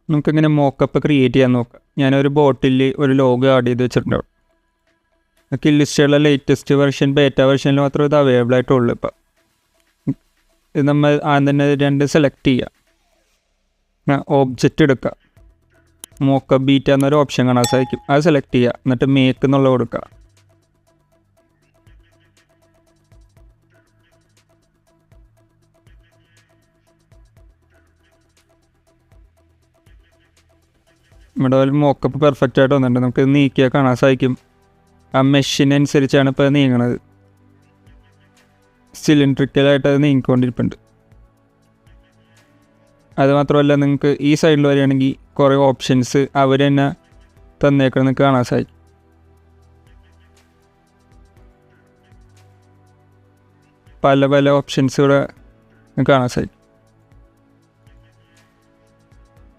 നമുക്കിങ്ങനെ mock-up create ചെയ്യാൻ നോക്കാം. ഞാനൊരു ബോട്ടിൽ ഒരു ലോഗോ ആഡ് ചെയ്ത് വെച്ചിട്ടുണ്ടാവും. കില്ലിസ്റ്ററുടെ ലേറ്റസ്റ്റ് വെർഷൻ ബേറ്റ വെർഷനിൽ മാത്രമേ ഇത് അവൈലബിൾ ആയിട്ടുള്ളൂ. ഇപ്പം ഇത് നമ്മൾ ആദ്യം തന്നെ 2 സെലക്ട് ചെയ്യുക, ഓബ്ജക്റ്റ് എടുക്കുക, മോക്കപ്പ് ബീറ്റ എന്നൊരു ഓപ്ഷൻ കാണാൻ സാധിക്കും, അത് സെലക്ട് ചെയ്യുക, എന്നിട്ട് മേക്ക് എന്നുള്ള കൊടുക്കുക. ഇവിടെ ഒരു മോക്കപ്പ് പെർഫെക്റ്റ് ആയിട്ട് വന്നിട്ടുണ്ട്. നമുക്ക് നീക്കിയാൽ കാണാൻ സാധിക്കും ആ മെഷീനനുസരിച്ചാണ് ഇപ്പോൾ നീങ്ങണത്. സിലിണ്ട്രിക്കലായിട്ട് അത് നീങ്ങിക്കൊണ്ടിരിപ്പുണ്ട്. അതുമാത്രമല്ല, നിങ്ങൾക്ക് ഈ സൈഡിൽ വരികയാണെങ്കിൽ കുറേ ഓപ്ഷൻസ് അവർ തന്നെ തന്നേക്കണം നിങ്ങൾക്ക് കാണാൻ സാധിക്കും. പല പല ഓപ്ഷൻസ് ഇവിടെ കാണാൻ സാധിക്കും.